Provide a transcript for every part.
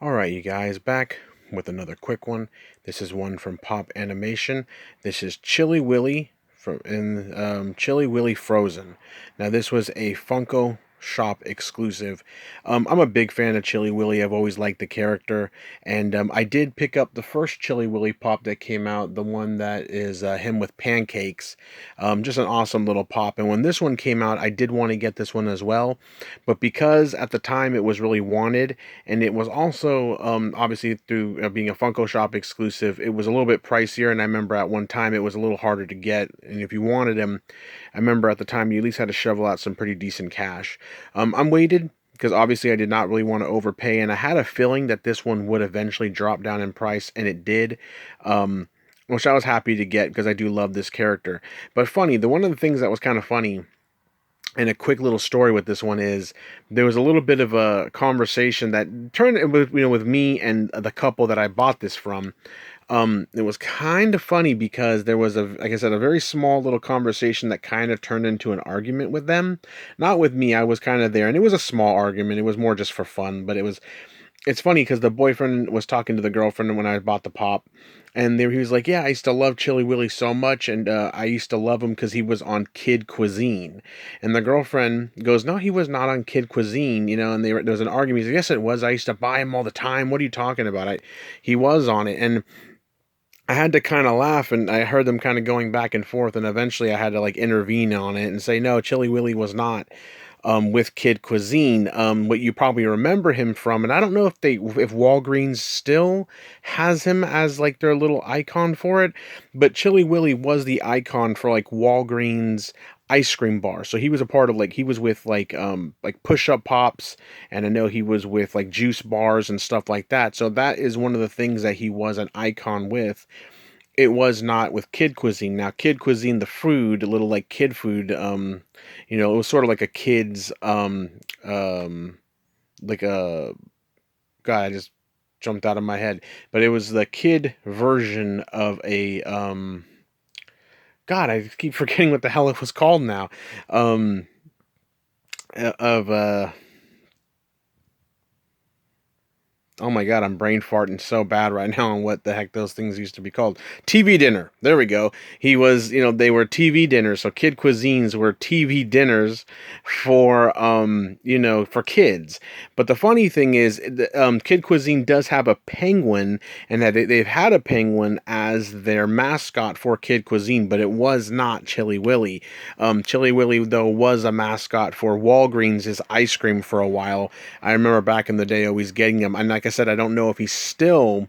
Alright, you guys, back with another quick one. This is one from Pop Animation. This is Chili Willy Chili Willy Frozen. Now, this was a Funko Shop exclusive. I'm a big fan of Chili Willy. I've always liked the character, and I did pick up the first Chili Willy pop that came out, the one that is him with pancakes. Just an awesome little pop. And when this one came out, I did want to get this one as well, but because at the time it was really wanted, and it was also obviously through being a Funko Shop exclusive, it was a little bit pricier. And I remember at one time it was a little harder to get, and if you wanted him, I remember at the time you at least had to shovel out some pretty decent cash. I'm waited because obviously I did not really want to overpay, and I had a feeling that this one would eventually drop down in price, and it did. Which I was happy to get because I do love this character. But funny, one of the things that was kind of funny, and a quick little story with this one, is there was a little bit of a conversation that turned with me and the couple that I bought this from. It was kind of funny because there was like I said, a very small little conversation that kind of turned into an argument with them. Not with me, I was kind of there, and it was a small argument. It was more just for fun, but it's funny because the boyfriend was talking to the girlfriend when I bought the pop, and he was like, "Yeah, I used to love Chili Willy so much, and I used to love him because he was on Kid Cuisine." And the girlfriend goes, "No, he was not on Kid Cuisine, you know." And there was an argument. He said, "Yes, it was. I used to buy him all the time. What are you talking about? He was on it." And I had to kind of laugh, and I heard them kind of going back and forth, and eventually I had to like intervene on it and say, "No, Chili Willy was not with Kid Cuisine." What you probably remember him from, and I don't know if Walgreens still has him as like their little icon for it, but Chili Willy was the icon for like Walgreens ice cream bar. So he was a part of, like, he was with like push up pops, and I know he was with like juice bars and stuff like that. So that is one of the things that he was an icon with. It was not with Kid Cuisine. Now, Kid Cuisine, the food, a little like kid food, it was sort of like a kid's, like a, God, I just jumped out of my head, but it was the kid version of a, God, I keep forgetting what the hell it was called now, um, of, oh my God, I'm brain farting so bad right now on what the heck those things used to be called. TV dinner. There we go. He was, they were TV dinners. So Kid Cuisines were TV dinners for, for kids. But the funny thing is, Kid Cuisine does have a penguin, and that they've had a penguin as their mascot for Kid Cuisine, but it was not Chili Willy. Chili Willy, though, was a mascot for Walgreens' ice cream for a while. I remember back in the day always getting them. And like I said, I don't know if he's still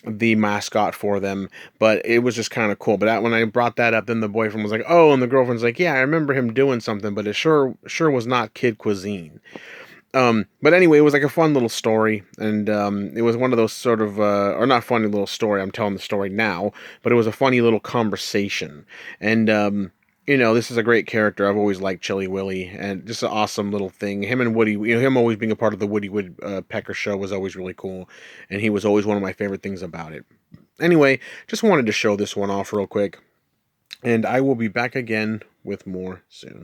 the mascot for them, but it was just kind of cool. But when I brought that up, then the boyfriend was like, "Oh," and the girlfriend's like, "Yeah, I remember him doing something, but it sure was not Kid Cuisine." But anyway, it was like a fun little story, and it was one of those sort of, or not funny little story, I'm telling the story now, but it was a funny little conversation. And this is a great character. I've always liked Chili Willy, and just an awesome little thing. Him and Woody, him always being a part of the Woody Woodpecker show was always really cool, and he was always one of my favorite things about it. Anyway, just wanted to show this one off real quick, and I will be back again with more soon.